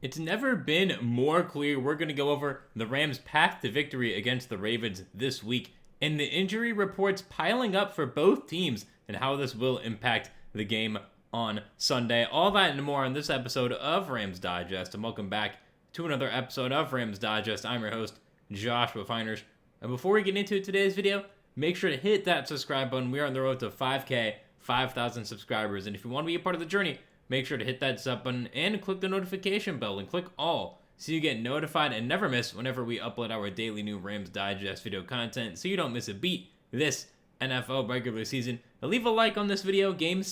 It's never been more clear. We're going to go over the Rams' path to victory against the Ravens this week and the injury reports piling up for both teams and how this will impact the game on Sunday. All that and more on this episode of Rams Digest. And welcome back to another episode of Rams Digest. I'm your host, Joshua Finehirsh. And before we get into today's video, make sure to hit that subscribe button. We are on the road to 5K, 5,000 subscribers. And if you want to be a part of the journey, make sure to hit that sub button and click the notification bell and click all so you get notified and never miss whenever we upload our daily new Rams Digest video content so you don't miss a beat this NFL regular season. And leave a like on this video. Week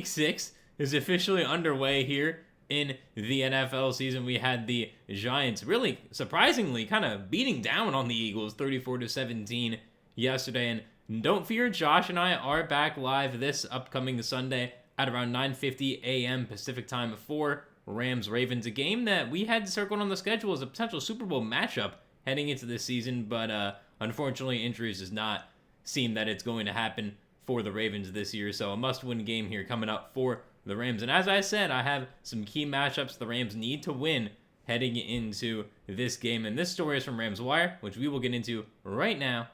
6 is officially underway here in the NFL season. We had the Giants really surprisingly kind of beating down on the Eagles 34-17 yesterday. And don't fear, Josh and I are back live this upcoming Sunday at around 9:50 a.m. Pacific time for Rams-Ravens, a game that we had circled on the schedule as a potential Super Bowl matchup heading into this season, but unfortunately injuries does not seem that it's going to happen for the Ravens this year, so a must-win game here coming up for the Rams. And as I said, I have some key matchups the Rams need to win heading into this game, and this story is from Rams Wire, which we will get into right now.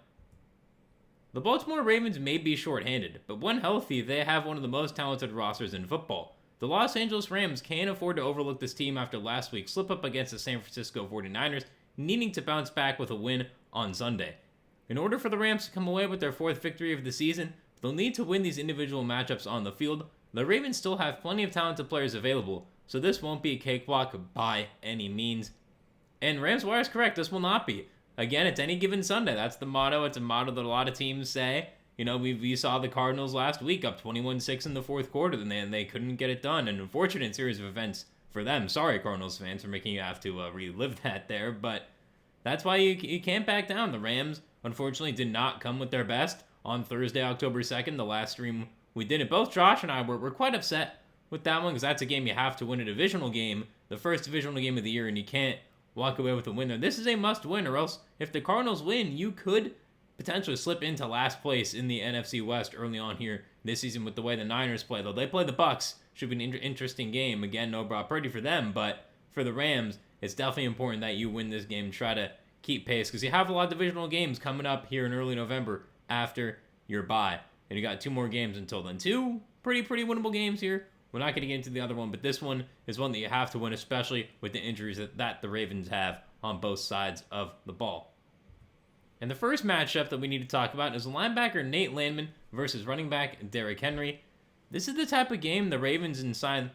The Baltimore Ravens may be shorthanded, but when healthy, they have one of the most talented rosters in football. The Los Angeles Rams can't afford to overlook this team after last week's slip-up against the San Francisco 49ers, needing to bounce back with a win on Sunday. In order for the Rams to come away with their fourth victory of the season, they'll need to win these individual matchups on the field. The Ravens still have plenty of talented players available, so this won't be a cakewalk by any means. And Rams Wire is correct, this will not be. Again, it's any given Sunday. That's the motto. It's a motto that a lot of teams say. You know, we saw the Cardinals last week up 21-6 in the fourth quarter, and they couldn't get it done. An unfortunate series of events for them. Sorry, Cardinals fans, for making you have to relive that there, but that's why you can't back down. The Rams, unfortunately, did not come with their best on Thursday, October 2nd, the last stream we did it. Both Josh and I were quite upset with that one because that's a game you have to win, a divisional game, the first divisional game of the year, and you can't walk away with a win there. This is a must-win, or else if the Cardinals win, you could potentially slip into last place in the NFC West early on here this season with the way the Niners play. Though they play the Bucks, should be an interesting game. Again, no Brock Purdy for them, but for the Rams, it's definitely important that you win this game and try to keep pace because you have a lot of divisional games coming up here in early November after your bye. And you got two more games until then. Two pretty winnable games here. We're not going to get into the other one, but this one is one that you have to win, especially with the injuries that the Ravens have on both sides of the ball. And the first matchup that we need to talk about is linebacker Nate Landman versus running back Derrick Henry. This is the type of game the Ravens signed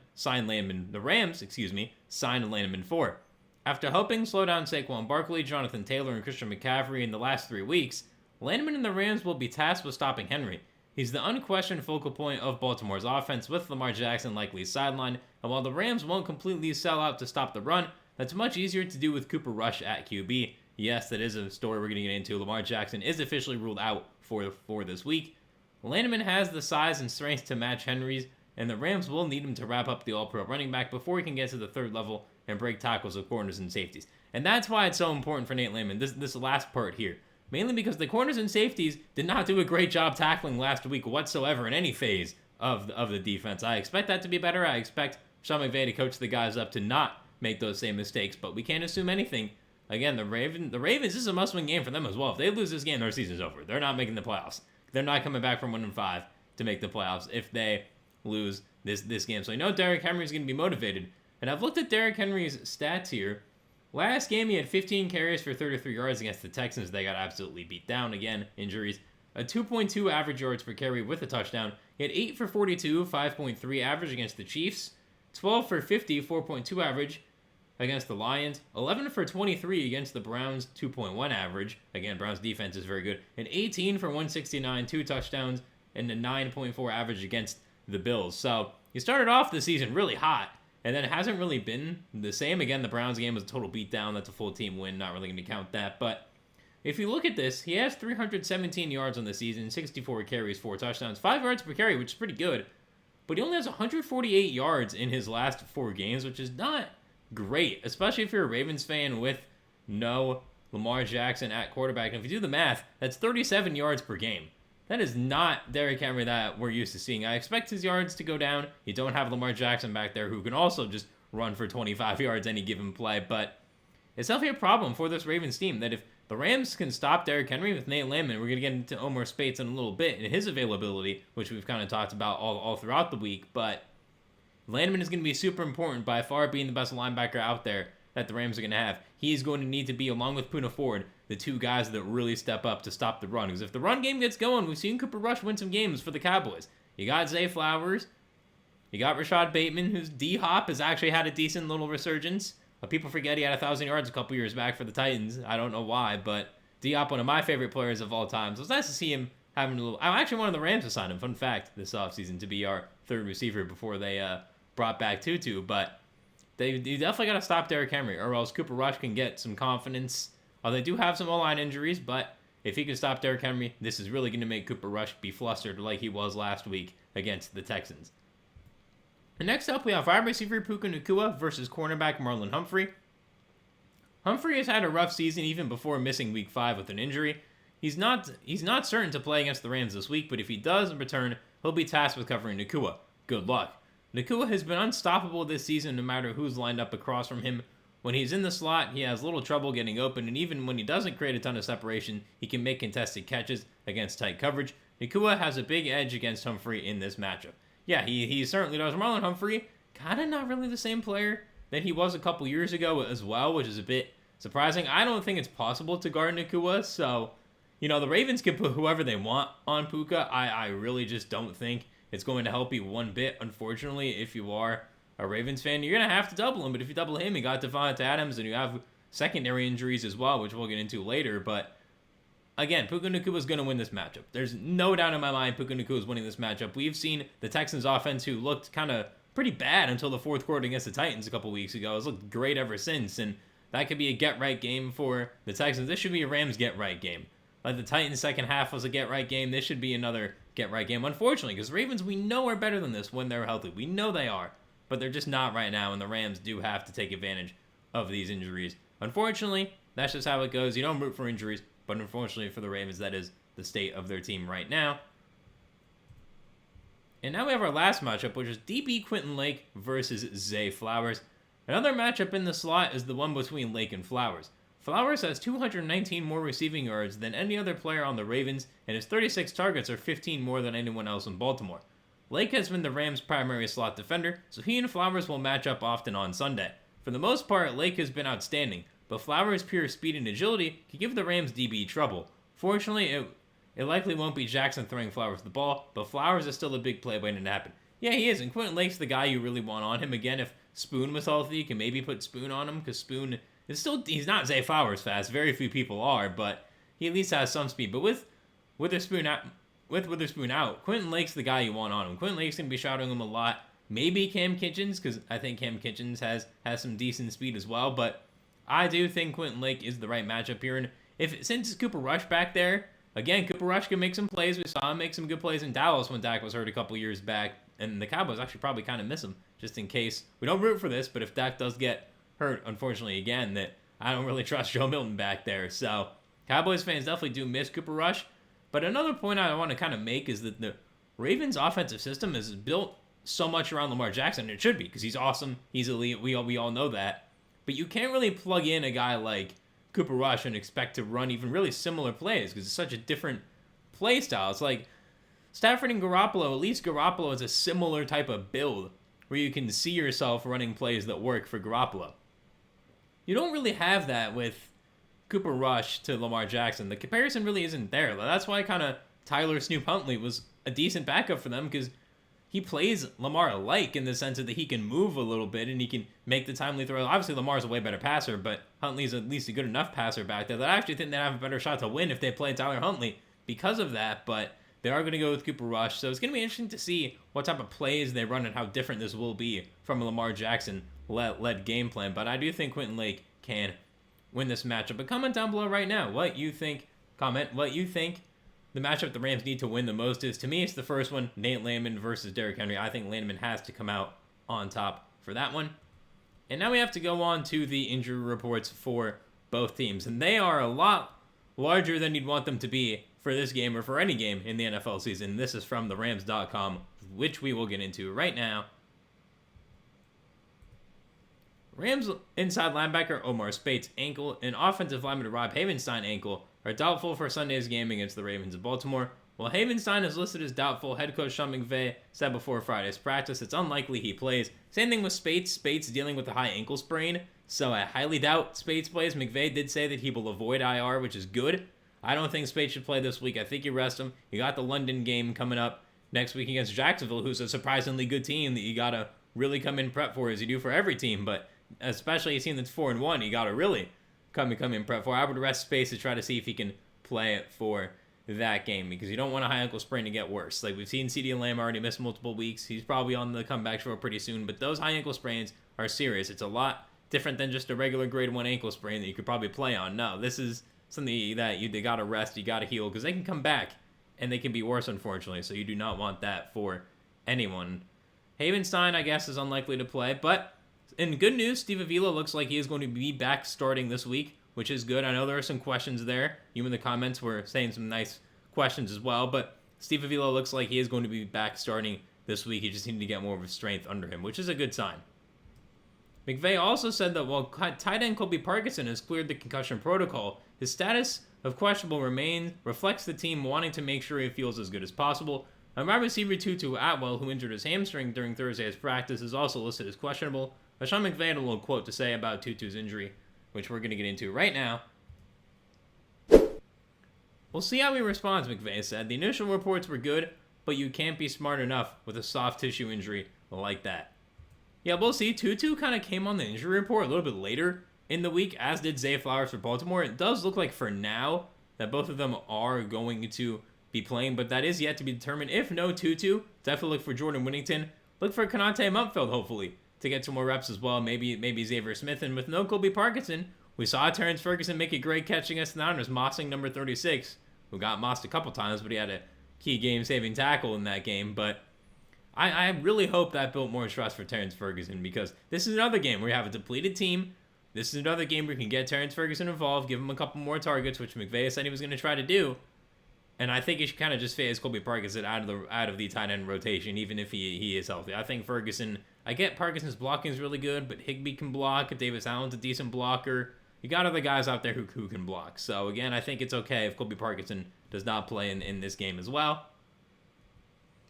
Landman for. After helping slow down Saquon Barkley, Jonathan Taylor, and Christian McCaffrey in the last 3 weeks, Landman and the Rams will be tasked with stopping Henry. He's the unquestioned focal point of Baltimore's offense, with Lamar Jackson likely sidelined, and while the Rams won't completely sell out to stop the run, that's much easier to do with Cooper Rush at QB. Yes, that is a story we're going to get into. Lamar Jackson is officially ruled out for this week. Landman has the size and strength to match Henry's, and the Rams will need him to wrap up the all-pro running back before he can get to the third level and break tackles with corners and safeties. And that's why it's so important for Nate Landman, this last part here. Mainly because the corners and safeties did not do a great job tackling last week whatsoever in any phase of the defense. I expect that to be better. I expect Sean McVay to coach the guys up to not make those same mistakes, but we can't assume anything. Again, the Ravens, this is a must-win game for them as well. If they lose this game, their season's over. They're not making the playoffs. They're not coming back from 1-5 to make the playoffs if they lose this game. So I know Derrick Henry's going to be motivated. And I've looked at Derrick Henry's stats here. Last game, he had 15 carries for 33 yards against the Texans. They got absolutely beat down. Again, injuries. A 2.2 average yards per carry with a touchdown. He had 8 for 42, 5.3 average against the Chiefs. 12 for 50, 4.2 average against the Lions. 11 for 23 against the Browns, 2.1 average. Again, Browns defense is very good. And 18 for 169, 2 touchdowns, and a 9.4 average against the Bills. So he started off the season really hot. And then it hasn't really been the same. Again, the Browns game was a total beatdown. That's a full team win. Not really going to count that. But if you look at this, he has 317 yards on the season, 64 carries, 4 touchdowns, 5 yards per carry, which is pretty good. But he only has 148 yards in his last 4 games, which is not great, especially if you're a Ravens fan with no Lamar Jackson at quarterback. And if you do the math, that's 37 yards per game. That is not Derrick Henry that we're used to seeing. I expect his yards to go down. You don't have Lamar Jackson back there who can also just run for 25 yards any given play, but it's definitely a problem for this Ravens team that if the Rams can stop Derrick Henry with Nate Landman, we're going to get into Omar Speights in a little bit and his availability, which we've kind of talked about all throughout the week, but Landman is going to be super important, by far being the best linebacker out there that the Rams are going to have. He's going to need to be, along with Puka Nacua, the two guys that really step up to stop the run. Because if the run game gets going, we've seen Cooper Rush win some games for the Cowboys. You got Zay Flowers. You got Rashad Bateman, whose D-Hop has actually had a decent little resurgence. People forget he had 1,000 yards a couple years back for the Titans. I don't know why, but D-Hop, one of my favorite players of all time. So it's nice to see him having a little... I actually wanted the Rams to sign him, fun fact, this offseason to be our third receiver before they brought back Tutu, but you definitely got to stop Derrick Henry, or else Cooper Rush can get some confidence. They do have some O-line injuries, but if he can stop Derrick Henry, this is really going to make Cooper Rush be flustered like he was last week against the Texans. And next up, we have wide receiver Puka Nacua versus cornerback Marlon Humphrey. Humphrey has had a rough season even before missing week 5 with an injury. He's not certain to play against the Rams this week, but if he does return, he'll be tasked with covering Nacua. Good luck. Nacua has been unstoppable this season no matter who's lined up across from him. When he's in the slot, he has little trouble getting open, and even when he doesn't create a ton of separation, he can make contested catches against tight coverage. Nacua has a big edge against Humphrey in this matchup. Yeah, he certainly does. Marlon Humphrey, kind of not really the same player that he was a couple years ago as well, which is a bit surprising. I don't think it's possible to guard Nacua, so, the Ravens can put whoever they want on Puka. I really just don't think it's going to help you one bit, unfortunately. If you are a Ravens fan, you're going to have to double him, but if you double him, you got Devonta Adams, and you have secondary injuries as well, which we'll get into later, but again, Puka Nacua is going to win this matchup. There's no doubt in my mind Puka Nacua is winning this matchup. We've seen the Texans offense, who looked kind of pretty bad until the fourth quarter against the Titans a couple weeks ago. It's looked great ever since, and that could be a get-right game for the Texans. This should be a Rams get-right game. Like the Titans' second half was a get-right game. This should be another get-right game, unfortunately, because Ravens, we know, are better than this when they're healthy. We know they are, but they're just not right now, and the Rams do have to take advantage of these injuries. Unfortunately, that's just how it goes. You don't root for injuries, but unfortunately for the Ravens, that is the state of their team right now. And now we have our last matchup, which is DB Quentin Lake versus Zay Flowers. Another matchup in the slot is the one between Lake and Flowers. Flowers has 219 more receiving yards than any other player on the Ravens, and his 36 targets are 15 more than anyone else in Baltimore. Lake has been the Rams' primary slot defender, so he and Flowers will match up often on Sunday. For the most part, Lake has been outstanding, but Flowers' pure speed and agility can give the Rams DB trouble. Fortunately, it likely won't be Jackson throwing Flowers the ball, but Flowers is still a big play waiting to happen. Yeah, he is, and Quentin Lake's the guy you really want on him. Again, if Spoon was healthy, you can maybe put Spoon on him, because Spoon is he's not Zay Flowers fast. Very few people are, but he at least has some speed. But with Witherspoon out, Quentin Lake's the guy you want on him. Quentin Lake's going to be shouting him a lot. Maybe Cam Kitchens, because I think Cam Kitchens has some decent speed as well, but I do think Quentin Lake is the right matchup here. And since it's Cooper Rush back there, again, Cooper Rush can make some plays. We saw him make some good plays in Dallas when Dak was hurt a couple years back, and the Cowboys actually probably kind of miss him, just in case. We don't root for this, but if Dak does get hurt, unfortunately, again, that I don't really trust Joe Milton back there. So Cowboys fans definitely do miss Cooper Rush. But another point I want to kind of make is that the Ravens' offensive system is built so much around Lamar Jackson. It should be, because he's awesome. He's elite. We all know that. But you can't really plug in a guy like Cooper Rush and expect to run even really similar plays, because it's such a different play style. It's like Stafford and Garoppolo. At least Garoppolo is a similar type of build where you can see yourself running plays that work for Garoppolo. You don't really have that with Cooper Rush to Lamar Jackson. The comparison really isn't there. That's why kind of Tyler Snoop Huntley was a decent backup for them, because he plays Lamar alike in the sense that he can move a little bit and he can make the timely throw. Obviously, Lamar's a way better passer, but Huntley's at least a good enough passer back there that I actually think they'd have a better shot to win if they played Tyler Huntley because of that, but they are going to go with Cooper Rush. So it's going to be interesting to see what type of plays they run and how different this will be from a Lamar Jackson-led game plan. But I do think Quentin Lake can win this matchup. But comment down below right now what you think. Comment what you think the matchup the Rams need to win the most is. To me, it's the first one, Nate Landman versus Derrick Henry. I think Landman has to come out on top for that one. And now we have to go on to the injury reports for both teams. And they are a lot larger than you'd want them to be for this game or for any game in the NFL season. This is from the Rams.com, which we will get into right now. Rams inside linebacker Omar Spate's ankle and offensive lineman Rob Havenstein ankle are doubtful for Sunday's game against the Ravens of Baltimore. While Havenstein is listed as doubtful, head coach Sean McVay said before Friday's practice it's unlikely he plays. Same thing with Spates. Spates dealing with a high ankle sprain, so I highly doubt Spates plays. McVay did say that he will avoid IR, which is good. I don't think Spates should play this week. I think you rest him. You got the London game coming up next week against Jacksonville, who's a surprisingly good team that you got to really come in prep for, as you do for every team, but especially a team that's 4-1, you got to really come in prep for. I would rest Spates to try to see if he can play it for that game, because you don't want a high ankle sprain to get worse. Like we've seen CeeDee Lamb already miss multiple weeks. He's probably on the comeback trail pretty soon, but those high ankle sprains are serious. It's a lot different than just a regular grade 1 ankle sprain that you could probably play on. No, this is something that they got to rest, you got to heal, because they can come back and they can be worse, unfortunately, so you do not want that for anyone. Havenstein, I guess, is unlikely to play, but in good news, Steve Avila looks like he is going to be back starting this week, which is good. I know there are some questions there. You in the comments were saying some nice questions as well, but Steve Avila looks like he is going to be back starting this week. He just needed to get more of his strength under him, which is a good sign. McVay also said that while tight end Colby Parkinson has cleared the concussion protocol, his status of questionable reflects the team wanting to make sure he feels as good as possible. And wide receiver Tutu Atwell, who injured his hamstring during Thursday's practice, is also listed as questionable. But Sean McVay had a little quote to say about Tutu's injury, which we're going to get into right now. We'll see how he responds, McVay said. The initial reports were good, but you can't be smart enough with a soft tissue injury like that. Yeah, we'll see. Tutu kind of came on the injury report a little bit later in the week, as did Zay Flowers for Baltimore. It does look like for now that both of them are going to be playing, but that is yet to be determined. If no Tutu, definitely look for Jordan Whittington. Look for Konate Mumfeld, hopefully, to get some more reps as well. Maybe Xavier Smith. And with no Colby Parkinson, we saw Terrence Ferguson make a great catch against the Niners, mossing number 36, who got mossed a couple times, but he had a key game-saving tackle in that game. But I really hope that built more trust for Terrence Ferguson, because this is another game where you have a depleted team. This is another game where you can get Terrence Ferguson involved, give him a couple more targets, which McVay said he was going to try to do. And I think he should kind of just phase Colby Parkinson out of the tight end rotation, even if he is healthy. I think Ferguson, I get Parkinson's blocking is really good, but Higbee can block. Davis Allen's a decent blocker. You got other guys out there who can block. So again, I think it's okay if Colby Parkinson does not play in this game as well.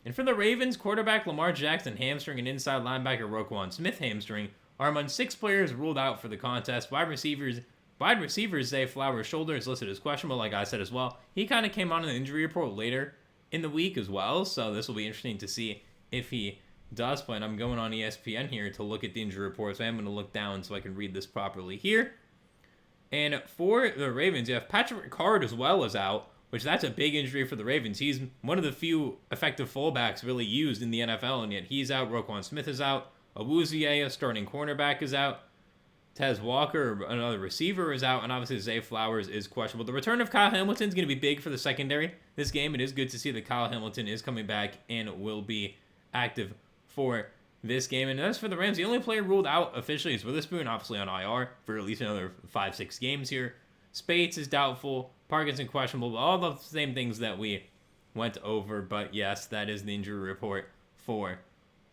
And for the Ravens, quarterback Lamar Jackson hamstring and inside linebacker Roquan Smith hamstring are among 6 players ruled out for the contest. Wide receivers Zay Flowers' shoulder is listed as questionable, like I said as well. He kind of came on in the injury report later in the week as well, so this will be interesting to see if he does play. And I'm going on ESPN here to look at the injury report, so I'm going to look down so I can read this properly here. And for the Ravens, you have Patrick Ricard as well as out, which that's a big injury for the Ravens. He's one of the few effective fullbacks really used in the NFL, and yet he's out. Roquan Smith is out. Awuzie, a starting cornerback, is out. Tez Walker, another receiver, is out, and obviously Zay Flowers is questionable. The return of Kyle Hamilton is going to be big for the secondary this game. It is good to see that Kyle Hamilton is coming back and will be active for this game. And as for the Rams, the only player ruled out officially is Witherspoon, obviously on IR for at least another 5-6 games here. Spates is doubtful. Parkinson questionable. All the same things that we went over. But yes, that is the injury report for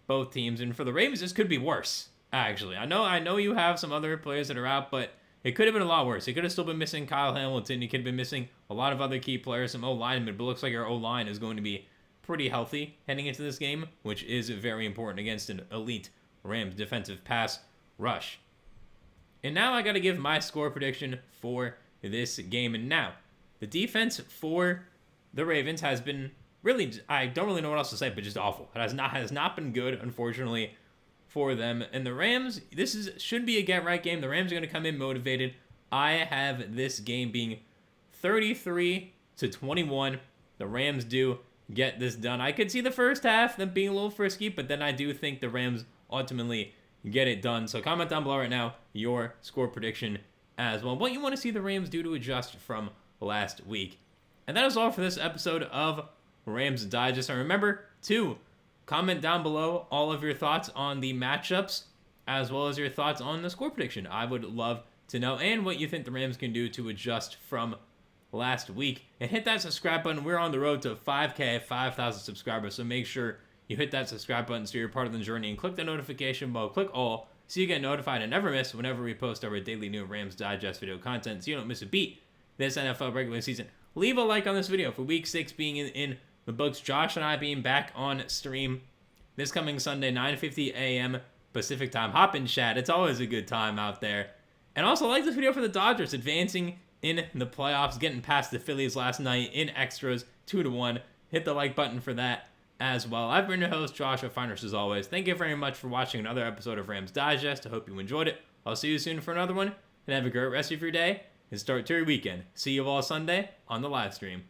both teams. And for the Ravens, this could be worse, actually. I know you have some other players that are out, but it could have been a lot worse. It could have still been missing Kyle Hamilton. You could have been missing a lot of other key players, some O-linemen, but it looks like our O-line is going to be pretty healthy heading into this game, which is very important against an elite Rams defensive pass rush. And now I got to give my score prediction for this game. And now, the defense for the Ravens has been really, I don't really know what else to say, but just awful. It has not been good, unfortunately, for them. And the Rams, should be a get-right game. The Rams are going to come in motivated. I have this game being 33-21. The Rams do get this done. I could see the first half them being a little frisky, but then I do think the Rams ultimately get it done. So comment down below right now your score prediction as well. What you want to see the Rams do to adjust from last week. And that is all for this episode of Rams Digest. And remember to comment down below all of your thoughts on the matchups as well as your thoughts on the score prediction. I would love to know, and what you think the Rams can do to adjust from last week. And hit that subscribe button. We're on the road to 5K, 5,000 subscribers. So make sure you hit that subscribe button so you're part of the journey. And click the notification bell. Click all so you get notified and never miss whenever we post our daily new Rams Digest video content so you don't miss a beat this NFL regular season. Leave a like on this video for week 6 being in the books. Josh and I being back on stream this coming Sunday, 9:50 a.m. Pacific time. Hop in chat. It's always a good time out there. And also like this video for the Dodgers advancing in the playoffs, getting past the Phillies last night in extras, 2-1. Hit the like button for that as well. I've been your host, Josh of Finehirsh, as always. Thank you very much for watching another episode of Rams Digest. I hope you enjoyed it. I'll see you soon for another one. And have a great rest of your day and start to your weekend. See you all Sunday on the live stream.